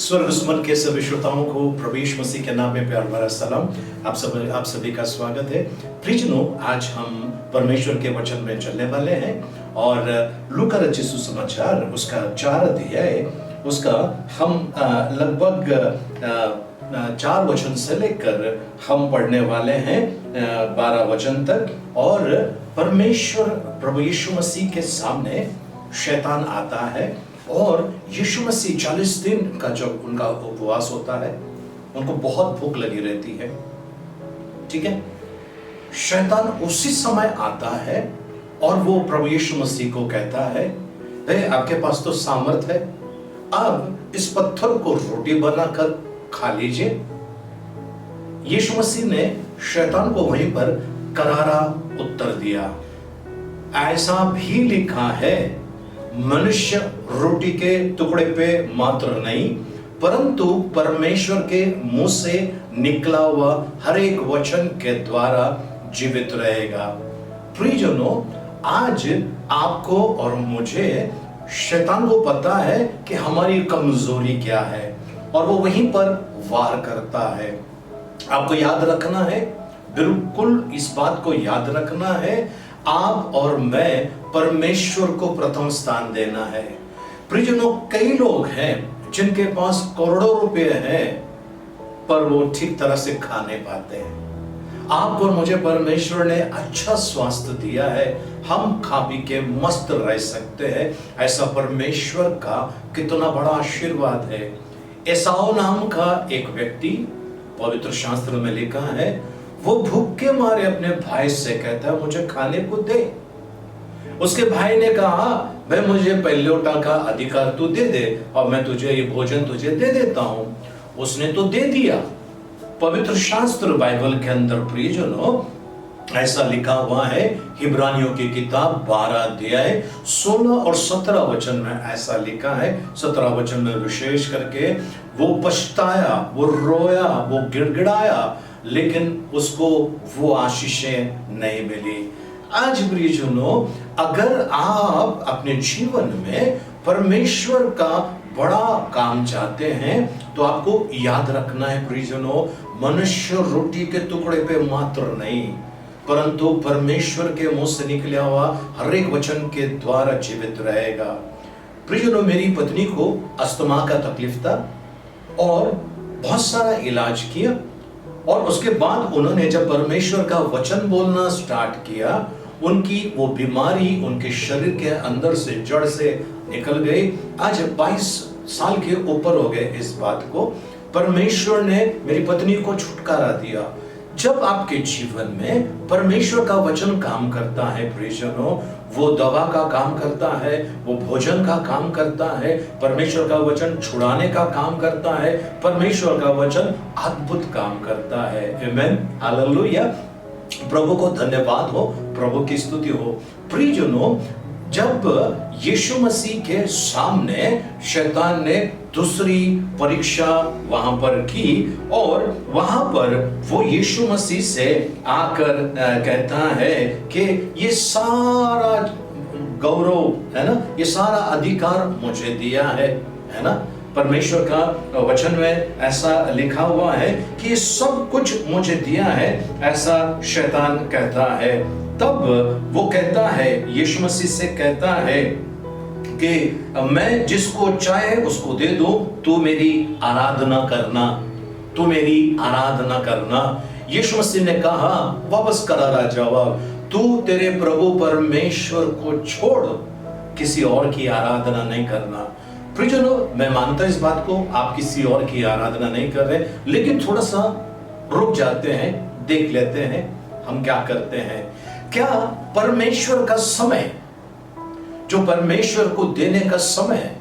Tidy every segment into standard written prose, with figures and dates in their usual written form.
स्वर्ग सुमन के सभी श्रोताओं को प्रभु यीशु मसीह के नाम में प्यार भरा सलाम। आप सभी का स्वागत है। प्रियजनों, आज हम परमेश्वर के वचन में चलने वाले हैं और लूका रचित सुसमाचार उसका 4 अध्याय उसका हम लगभग 4 वचन से लेकर हम पढ़ने वाले हैं 12 वचन तक। और परमेश्वर प्रभु यीशु मसीह के सामने शैतान आता है और यीशु मसीह 40 दिन का जब उनका उपवास होता है, उनको बहुत भूख लगी रहती है, ठीक है। शैतान उसी समय आता है और वो प्रभु यीशु मसीह को कहता है, आपके पास तो सामर्थ है, अब इस पत्थर को रोटी बनाकर खा लीजिए। यीशु मसीह ने शैतान को वहीं पर करारा उत्तर दिया, ऐसा भी लिखा है, मनुष्य रोटी के टुकड़े पे मात्र नहीं परंतु परमेश्वर के मुंह से निकला हुआ हर एक वचन के द्वारा जीवित रहेगा। प्रियजनों, आज आपको और मुझे शैतान को पता है कि हमारी कमजोरी क्या है और वो वहीं पर वार करता है। आपको याद रखना है, बिल्कुल इस बात को याद रखना है, आप और मैं परमेश्वर को प्रथम स्थान देना है। प्रियजनों, कई लोग हैं जिनके पास करोड़ों रुपए हैं पर वो ठीक तरह से खा नहीं पाते हैं। आपको और मुझे परमेश्वर ने अच्छा स्वास्थ्य दिया है, हम खा पी के मस्त रह सकते हैं। ऐसा परमेश्वर का कितना बड़ा आशीर्वाद है। एसाव नाम का एक व्यक्ति, पवित्र शास्त्र में लिखा है, वो भूख के मारे अपने भाई से कहता है, मुझे खाने को दे। उसके भाई ने कहा, भाई मुझे पहलोटा का अधिकार तू दे दे और मैं तुझे ये भोजन तुझे दे देता हूं। उसने तो दे दिया। पवित्र शास्त्र बाइबल के अंदर प्रियजनों ऐसा लिखा हुआ है, इब्रानियों की किताब 12 अध्याय 16 और 17 वचन में ऐसा लिखा है। 17 वचन में विशेष करके वो पछताया, वो रोया, वो गिड़गिड़ाया, लेकिन उसको वो आशीषें नहीं मिली। आज प्रियजनों, अगर आप अपने जीवन में परमेश्वर का बड़ा काम चाहते हैं तो आपको याद रखना है प्रियजनों, मनुष्य रोटी के टुकड़े पे मात्र नहीं परंतु परमेश्वर के मुंह से निकला हुआ हर एक वचन के द्वारा जीवित रहेगा। प्रियजनों, मेरी पत्नी को अस्थमा का तकलीफ था और बहुत सारा इलाज किया और उसके बाद उन्होंने जब परमेश्वर का वचन बोलना स्टार्ट किया, उनकी वो बीमारी उनके शरीर के अंदर से जड़ से निकल गई। आज 22 साल के ऊपर हो गए इस बात को। परमेश्वर ने मेरी पत्नी को छुटकारा दिया। जब आपके जीवन में परमेश्वर का वचन काम करता है प्रियजनों, वो दवा का काम करता है, वो भोजन का काम करता है, परमेश्वर का वचन छुड़ाने का काम करता है, परमेश्वर का वचन अद्भुत काम करता है। आमीन, हालेलुया। प्रभु को धन्यवाद हो, प्रभु की स्तुति हो। प्रियजनों, जब यीशु मसीह के सामने शैतान ने दूसरी परीक्षा वहां पर की और वहां पर वो यीशु मसीह से आकर कहता है कि ये सारा गौरव है ना, ये सारा अधिकार मुझे दिया है ना। परमेश्वर का वचन में ऐसा लिखा हुआ है कि ये सब कुछ मुझे दिया है, ऐसा शैतान कहता है। तब वो कहता है, यीशु मसीह से कहता है कि मैं जिसको चाहे उसको दे दूं, तू मेरी आराधना करना, तू मेरी आराधना करना। यीशु मसीह ने कहा, वापस करारा जवाब, तू तेरे प्रभु परमेश्वर को छोड़ किसी और की आराधना नहीं करना। प्रियजनों, मैं मानता इस बात को, आप किसी और की आराधना नहीं कर रहे, लेकिन थोड़ा सा रुक जाते हैं, देख लेते हैं हम क्या करते हैं। क्या परमेश्वर का समय, जो परमेश्वर को देने का समय है,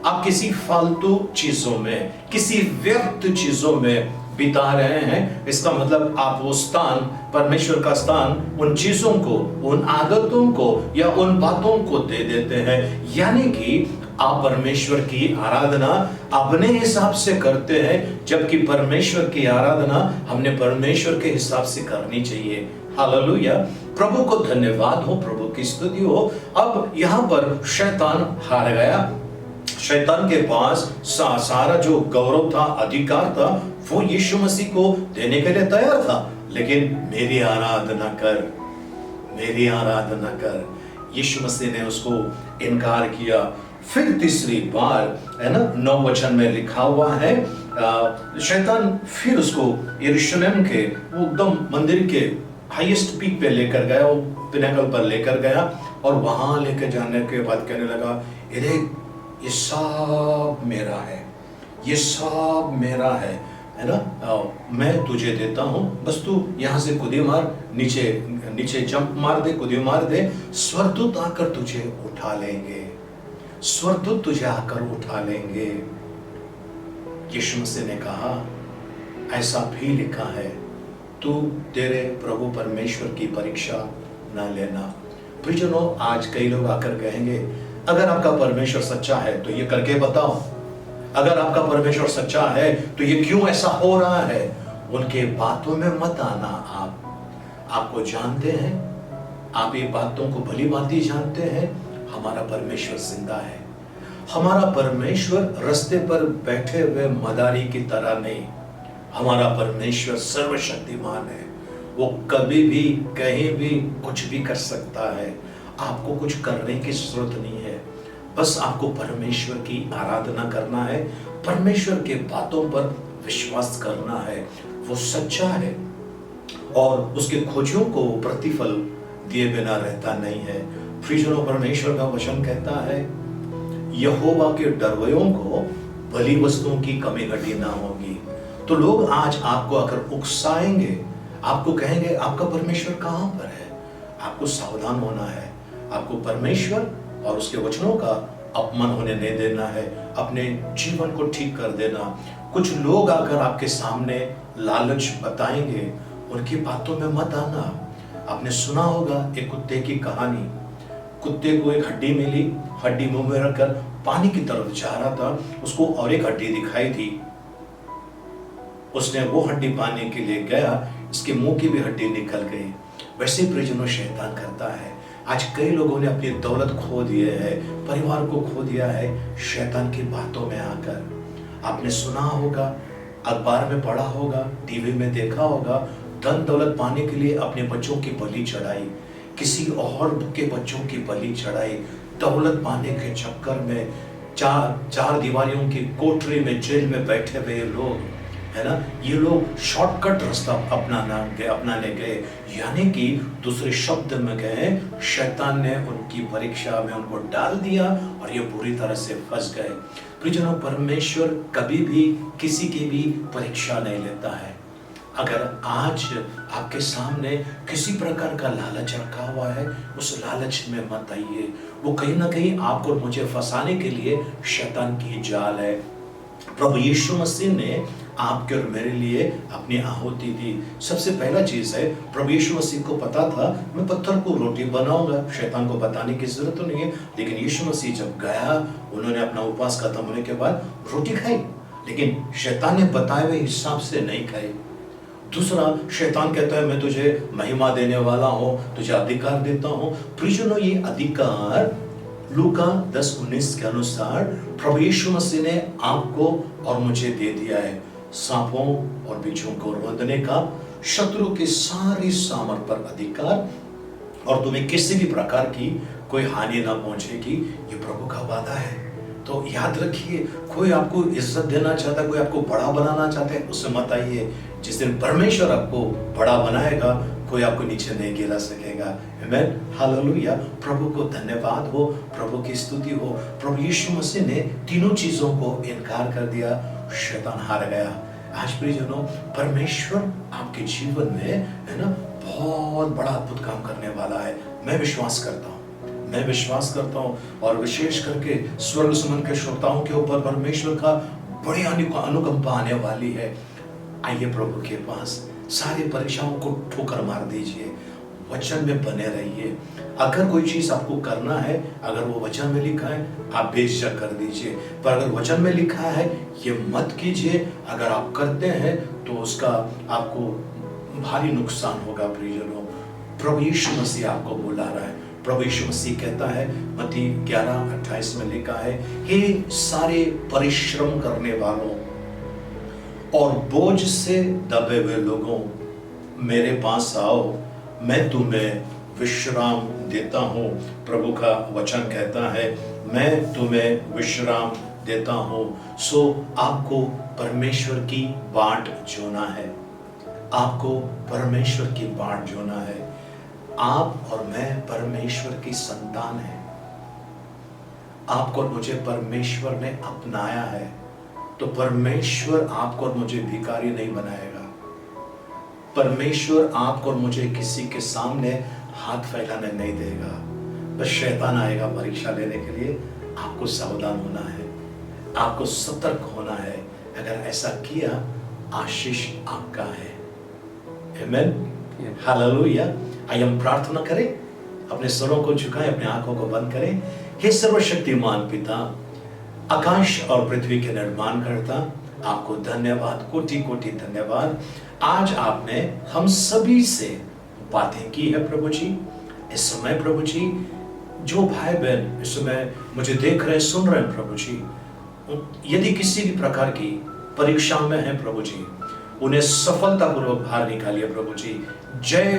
आप किसी फालतू चीजों में, किसी व्यर्थ चीजों में बिता रहे हैं? इसका मतलब आप वो स्थान, परमेश्वर का स्थान, उन चीजों को, उन आदतों को या उन बातों को दे देते हैं। यानी कि आप परमेश्वर की आराधना अपने हिसाब से करते हैं, जबकि परमेश्वर की आराधना हमने परमेश्वर के हिसाब से करनी चाहिए। हालेलुया। प्रभु को धन्यवाद हो, प्रभु की स्तुति हो। अब यहां पर शैतान हार गया। शैतान के पास सारा जो गौरव था, अधिकार था, वो यीशु मसीह को देने के लिए तैयार था। लेकिन मेरी आराधना कर, मेरी आराधना कर, यीशु मसीह ने उसको इनकार किया। फिर तीसरी बार, है ना, 9 वचन में लिखा हुआ है, शैतान फिर उसको यरूशलेम के वो एकदम मंदिर के हाईएस्ट पीक पे लेकर गया, वो पिनाकल पर लेकर गया, और वहां लेकर जाने के बाद कहने लगा, ये सब मेरा है, ये सब मेरा है ना, मैं तुझे देता हूं, बस तू यहां से कुदी मार, नीचे नीचे जंप मार दे, कुदी मार दे, स्वर्गदूत आकर तुझे उठा लेंगे, स्वर्गदूत तुझे आकर उठा लेंगे। यीशु मसीह ने कहा, ऐसा भी लिखा है, तू तेरे प्रभु परमेश्वर की परीक्षा न लेना। प्रियजनों, आज कई लोग आकर कहेंगे, अगर आपका परमेश्वर सच्चा है तो ये करके बताओ, अगर आपका परमेश्वर सच्चा है तो ये क्यों ऐसा हो रहा है। उनके बातों में मत आना। आपको जानते हैं, आप ये बातों को भली भांति जानते हैं, हमारा परमेश्वर जिंदा है। हमारा परमेश्वर रास्ते पर बैठे हुए मदारी की तरह नहीं, हमारा परमेश्वर सर्वशक्तिमान है। वो कभी भी कहीं भी कुछ भी कर सकता है। आपको कुछ करने की जरूरत नहीं है, बस आपको परमेश्वर की आराधना करना है, परमेश्वर के बातों पर विश्वास करना है। वो सच्चा है और उसके खोजियों को प्रतिफल दिए बिना रहता नहीं है। प्रियजनों, परमेश्वर का वचन कहता है, यहोवा के डरवयों को भली वस्तुओं की कमी घटी ना होगी। तो लोग आज आपको आकर उकसाएंगे, आपको कहेंगे, आपका परमेश्वर कहां पर है। आपको सावधान होना है, आपको परमेश्वर और उसके वचनों का अपमान होने नहीं देना है, अपने जीवन को ठीक कर देना। कुछ लोग आकर आपके सामने लालच बताएंगे, उनकी बातों में मत आना। आपने सुना होगा एक कुत्ते की कहानी। कुत्ते को एक हड्डी मिली, हड्डी मुंह में रखकर पानी की तरफ जा रहा था, उसको और एक हड्डी दिखाई थी, उसने वो हड्डी पाने के लिए गया, इसके मुंह की भी हड्डी निकल गई। वैसे प्रियजनों, शैतान करता है। आज कई लोगों ने अपनी दौलत खो दिए है, परिवार को खो दिया है शैतान की बातों में आकर। आपने सुना होगा, अखबार में पढ़ा होगा, टीवी में देखा होगा, धन दौलत पाने के लिए अपने बच्चों की बलि चढ़ाई, किसी और के बच्चों की बलि चढ़ाई। दौलत पाने के चक्कर में चार दीवारियों की कोठरी में, जेल में बैठे हुए लोग, है ना, ये लोग शॉर्टकट रास्ता अपनाने गए, यानी कि दूसरे शब्द में गए, शैतान ने उनकी परीक्षा में उनको डाल दिया और ये बुरी तरह से फंस गए। प्रियजनों, परमेश्वर कभी भी किसी की भी परीक्षा नहीं लेता है। अगर आज आपके सामने किसी प्रकार का लालच रखा हुआ है, उस लालच में मत आइए। वो कहीं ना कहीं आपको मुझे फंसाने के लिए शैतान की जाल है। प्रभु यीशु मसीह ने आपके और मेरे लिए अपनी आहुति दी। सबसे पहला चीज है, प्रभु यीशु मसीह को पता था मैं पत्थर को रोटी बनाऊंगा, शैतान को बताने की जरूरत तो नहीं है। लेकिन यीशु मसीह जब गया, उन्होंने अपना उपवास खत्म होने के बाद रोटी खाई, लेकिन शैतान ने बताए हुए हिसाब से नहीं खाई। दूसरा, शैतान कहता है मैं तुझे महिमा देने वाला हूं, तुझे अधिकार देता हूं। प्रियजनों, ये अधिकार लूका 10:19 के अनुसार प्रभु यीशु मसीह ने आपको और मुझे दे दिया है, सांपों और बिच्छुओं को रोकने का, शत्रु के सारी सामर्थ पर अधिकार, और तुम्हें किसी भी प्रकार की कोई हानि ना पहुंचेगी। ये प्रभु का वादा है। तो याद रखिए, कोई आपको इज्जत देना चाहता है, कोई आपको बड़ा बनाना चाहता है, उससे मत आइए। जिस दिन परमेश्वर आपको बड़ा बनाएगा, कोई आपको नीचे नहीं गिरा सकेगा। आमीन, हालेलुया। प्रभु को धन्यवाद हो, प्रभु की स्तुति हो। प्रभु यीशु मसीह ने तीनों चीजों को इनकार कर दिया, शैतान हार गया। आज प्रियजनों, परमेश्वर आपके जीवन में, है ना, बहुत बड़ा अद्भुत काम करने वाला है। मैं विश्वास करता हूँ, मैं विश्वास करता हूँ, और विशेष करके स्वर्ग सुमन के श्रोताओं के ऊपर परमेश्वर का बड़ी अनुकंपा आने वाली है। आइए प्रभु के पास, सारी परीक्षाओं को ठोकर मार दीजिए, वचन में बने रहिए। अगर कोई चीज आपको करना है, अगर वो वचन में लिखा है, आप बेझिझक कर दीजिए। पर अगर वचन में लिखा है ये मत कीजिए, अगर आप करते हैं तो उसका आपको भारी नुकसान होगा। प्रियजनों, प्रभु यीशु मसीह आपको बुला रहा है, प्रभु यीशु मसीह कहता है, मत्ती 11:28 में लिखा है, हे सारे परिश्रम करने वालों और बोझ से दबे हुए लोगों, मेरे पास आओ, मैं तुम्हें विश्राम देता हूँ। प्रभु का वचन कहता है, मैं तुम्हें विश्राम देता हूँ। सो आपको परमेश्वर की बाट जोना है, आपको परमेश्वर की बाट जोना है। आप और मैं परमेश्वर की संतान हैं। आपको और मुझे परमेश्वर ने अपनाया है, तो परमेश्वर आपको और मुझे भिखारी नहीं बनाएगा। परमेश्वर आपको और मुझे किसी के सामने हाथ फैलाने नहीं देगा। बस शैतान आएगा परीक्षा लेने के लिए। आपको सावधान होना है, आपको सतर्क होना है। अगर ऐसा किया, आशीष आपका है। आमीन, हालेलुया। आइए हम प्रार्थना करें, अपने सरों को झुकाएं, अपने आंखों को बंद करें। हे सर्वशक्तिमान पिता, आकाश और पृथ्वी के निर्माण करता, आपको धन्यवाद, कोटि कोटि धन्यवाद। आज आपने हम सभी से बातें की है प्रभु जी। इस समय प्रभु जी, जो भाई बहन इस समय मुझे देख रहे, सुन रहे हैं प्रभु जी, यदि किसी भी प्रकार की परीक्षा में है प्रभु जी, उन्हें सफलतापूर्वक बाहर निकालिए प्रभु जी, जय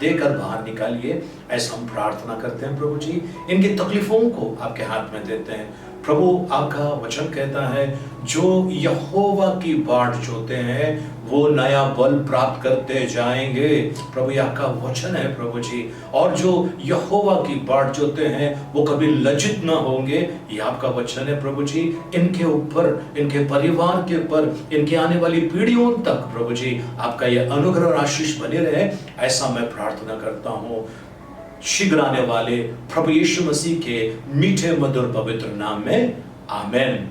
देकर बाहर निकालिए। ऐसा हम प्रार्थना करते हैं प्रभु जी। इनकी तकलीफों को आपके हाथ में देते हैं प्रभु। आपका वचन कहता है, जो यहोवा की बाट जोते हैं वो नया बल प्राप्त करते जाएंगे। प्रभु, यह आपका वचन है प्रभु जी। और जो यहोवा की बाट जोते हैं वो कभी लज्जित ना होंगे, यह आपका वचन है प्रभु जी। इनके ऊपर, इनके परिवार के ऊपर, इनके आने वाली पीढ़ियों तक प्रभु जी आपका यह अनुग्रह और आशीष बने रहे, ऐसा मैं प्रार्थना करता हूँ। शीघ्र आने वाले प्रभु यीशु मसीह के मीठे मधुर पवित्र नाम में, आमेन।